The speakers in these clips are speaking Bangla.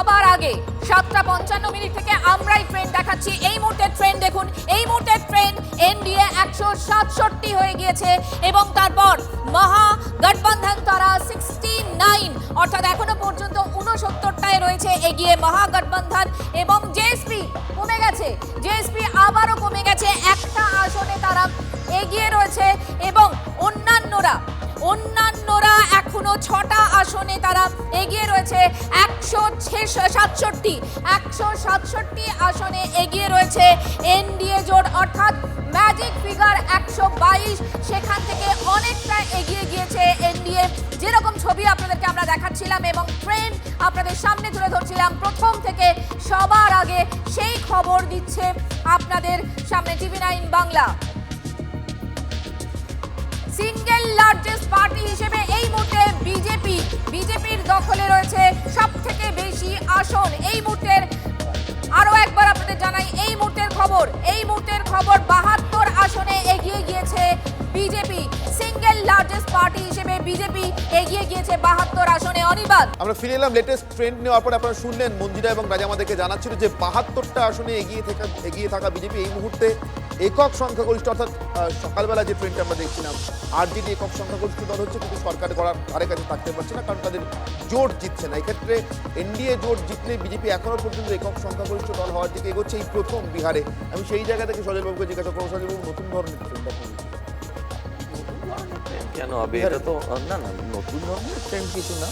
সবার আগে 7:55 থেকে আমরাই ট্রেন্ড দেখাচ্ছি। এই মুহূর্তে ট্রেন্ড দেখুন, এই মুহূর্তে ট্রেন্ড এনডিএ 167 হয়ে গিয়েছে এবং তারপর মহাগঠবন্ধন তারা 69, অর্থাৎ এখনো পর্যন্ত 69টায় রয়েছে এগিয়ে মহাগঠবন্ধন। এবং জেএসপি কমে গেছে, জেএসপি আবারও কমে গেছে, একটা আসনে তারা এগিয়ে রয়েছে এবং অন্যান্যরা এখনো 6টা আসনে তারা এগিয়ে রয়েছে। 167 আসনে এগিয়ে রয়েছে এনডিএ জোট, অর্থাৎ ম্যাজিক ফিগার 122, সেখান থেকে অনেকটা এগিয়ে গিয়েছে এনডিএ। যেরকম ছবি আপনাদেরকে আমরা দেখাচ্ছিলাম এবং ট্রেন্ড আপনাদের সামনে তুলে ধরছিলাম প্রথম থেকে সবার আগে, সেই খবর দিচ্ছে আপনাদের সামনে টিভি9 বাংলা। সিঙ্গেল লার্জেস্ট পার্টি হিসেবে এই মুহূর্তে বিজেপির দখলে রয়েছে সব থেকে বেশি আসন। এই মুহূর্তের আরো একবার আপনাদের জানাই এই মুহূর্তের খবর 72 আসনে এগিয়ে গিয়েছে বিজেপি। সিঙ্গেল লার্জেস্ট পার্টি হিসেবে বিজেপি এগিয়ে গিয়েছে 72 আসনে। অনিবাদ, আমরা ফিরে এলাম লেটেস্ট ট্রেন্ড নেওয়ার পর। আপনারা শুনলেন মঞ্জিরা এবং রাজা আমাদেরকে জানাচ্ছিল যে 72টা আসনে এগিয়ে থাকা বিজেপি এই মুহূর্তে একক সংখ্যাগরিষ্ঠ, অর্থাৎ সকালবেলা যে ট্রেন্ডটা আমরা দেখছিলাম আরজেডি একক সংখ্যাগরিষ্ঠ দল হচ্ছে, কিন্তু সরকার করার ধারে কাছে থাকতে পারছে না, কারণ তাদের জোট জিতছে না। এক্ষেত্রে এনডিএ জোট জিতলে বিজেপি এখনো পর্যন্ত একক সংখ্যাগরিষ্ঠ দল হওয়ার দিকে এগোচ্ছে এই প্রথম বিহারে। আমি সেই জায়গা থেকে সজলবাবুকে জিজ্ঞাসা করবো, সজলবাবু নতুন ধরনের ট্রেন্ড কেন হবে? এটা তো না নতুন ধরনের ট্রেন্ড কিছু না।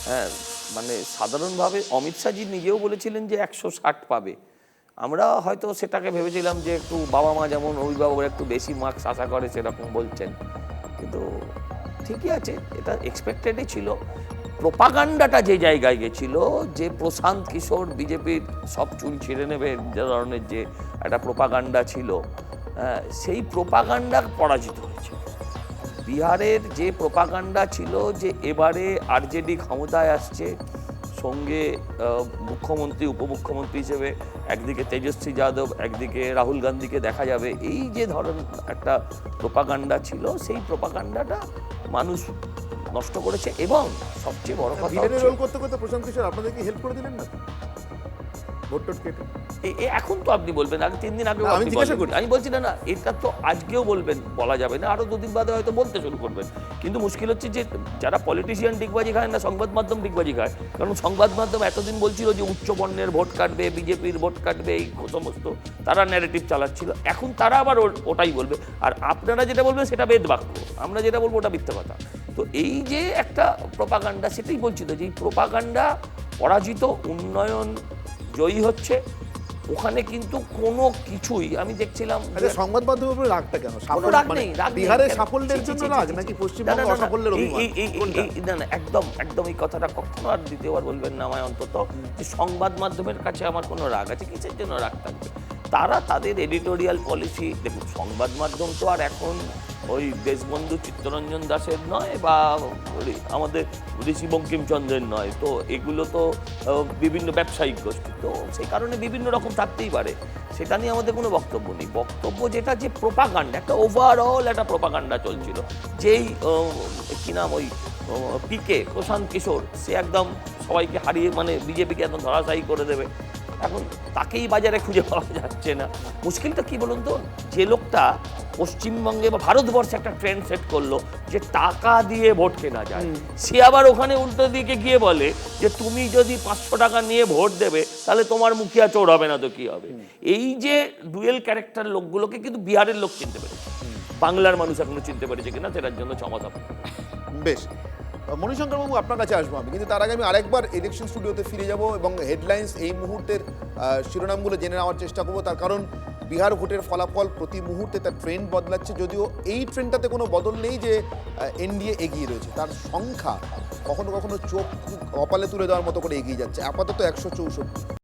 হ্যাঁ, মানে সাধারণভাবে অমিত শাহজি নিজেও বলেছিলেন যে 160 পাবে। আমরা হয়তো সেটাকে ভেবেছিলাম যে একটু বাবা মা যেমন অভিভাবকরা একটু বেশি মার্কস আশা করে সেরকম বলছেন, কিন্তু ঠিকই আছে, এটা এক্সপেক্টেডই ছিল। প্রোপাগান্ডাটা যে জায়গায় গেছিল, যে প্রশান্ত কিশোর বিজেপির সব চুল ছিঁড়ে নেবে যে ধরনের যে একটা প্রোপাগান্ডা ছিল, সেই প্রোপাগান্ডা পরাজিত হয়েছে। বিহারের যে প্রোপাগান্ডা ছিল যে এবারে আরজেডি ক্ষমতায় আসছে, সঙ্গে মুখ্যমন্ত্রী উপমুখ্যমন্ত্রী হিসেবে একদিকে তেজস্বী যাদব, একদিকে রাহুল গান্ধীকে দেখা যাবে, এই যে ধরনের একটা প্রোপাগান্ডা ছিল, সেই প্রোপাগান্ডাটা মানুষ নষ্ট করেছে। এবং সবচেয়ে বড় কথা রোল করতে করতে প্রশান্ত কিশোর আপনাদেরকে হেল্প করে দিলেন না ভোট টোট কেটে? এখন তো আপনি বলবেন, আগে 3 দিন আগে আমি বলছি না এটা তো আজকেও বলবেন, বলা যাবে না, আরো 2 দিন বাদে হয়তো বলতে শুরু করবেন। কিন্তু মুশকিল হচ্ছে যে যারা পলিটিশিয়ান ডিগবাজি খায় না, সংবাদ মাধ্যম ডিগবাজি খায়। কারণ সংবাদ মাধ্যম এতদিন বলছিল যে উচ্চ বর্ণের ভোট কাটবে, বিজেপির ভোট কাটবে, এই সমস্ত তারা ন্যারেটিভ চালাচ্ছিল। এখন তারা আবার ওটাই বলবে, আর আপনারা যেটা বলবেন সেটা বেদ বাক্য, আমরা যেটা বলবো ওটা মিথ্যা কথা। তো এই যে একটা প্রোপাগান্ডা, সেটাই বলছিল যে এই প্রোপাগান্ডা পরাজিত, উন্নয়ন জয়ী হচ্ছে। ওখানে কিন্তু কোনো কিছুই আমি দেখছিলাম। সংবাদ মাধ্যমের উপরে রাগটা কেন? বিহারের সাফল্যের জন্য রাগ নাকি পশ্চিমবঙ্গের অসাফল্যের অভিমান? না, একদম এই কথাটা কখনো আর দ্বিতীয়বার বলবেন না আমায় অন্তত, যে সংবাদ মাধ্যমের কাছে আমার কোনো রাগ আছে, কিসের জন্য রাগ থাকবে? তারা তাদের এডিটোরিয়াল পলিসি, দেখুন সংবাদ মাধ্যম তো আর এখন ওই দেশবন্ধু চিত্তরঞ্জন দাসের নয় বা আমাদের ঋষি বঙ্কিমচন্দ্রের নয়, তো এগুলো তো বিভিন্ন ব্যবসায়িক গোষ্ঠী, তো সেই কারণে বিভিন্ন রকম থাকতেই পারে, সেটা নিয়ে আমাদের কোনো বক্তব্য নেই। বক্তব্য যেটা, যে প্রোপাগান্ডা, একটা ওভারঅল একটা প্রোপাগান্ডা চলছিল, যেই কি নাম ওই পিকে প্রশান্ত কিশোর, সে একদম সবাইকে হারিয়ে মানে বিজেপিকে একদম ধরাশায়ী করে দেবে, এখন তাকেই বাজারে খুঁজে পাওয়া যাচ্ছে না। মুশকিলটা কি বলুন তো, যে লোকটা পশ্চিমবঙ্গে বা ভারতবর্ষে একটা ট্রেন্ড সেট করলো যে টাকা দিয়ে ভোট কেনা যায়, সে আবার ওখানে উল্টো দিকে গিয়ে বলে যে তুমি যদি 500 টাকা নিয়ে ভোট দেবে তাহলে তোমার মুখিয়া চোর হবে না তো কি হবে। এই যে ডুয়েল ক্যারেক্টার লোকগুলোকে কিন্তু বিহারের লোক চিনতে পেরেছে, বাংলার মানুষ এখনো চিনতে পেরেছে কিনা সেটার জন্য চমৎ। বেশ, মণিশঙ্কর বাবু আপনার কাছে আসবো আমি, কিন্তু তার আগে আমি আরেকবার ইলেকশন স্টুডিওতে ফিরে যাব এবং হেডলাইন্স এই মুহূর্তের শিরোনামগুলো জেনে নেওয়ার চেষ্টা করবো। তার কারণ বিহার ভোটের ফলাফল প্রতি মুহূর্তে তার ট্রেন্ড বদলাচ্ছে, যদিও এই ট্রেন্ডটাতে কোনো বদল নেই যে এনডিএ এগিয়ে রয়েছে, তার সংখ্যা কখনো কখনো চোখ কপালে তুলে দেওয়ার মতো করে এগিয়ে যাচ্ছে। আপাতত 164।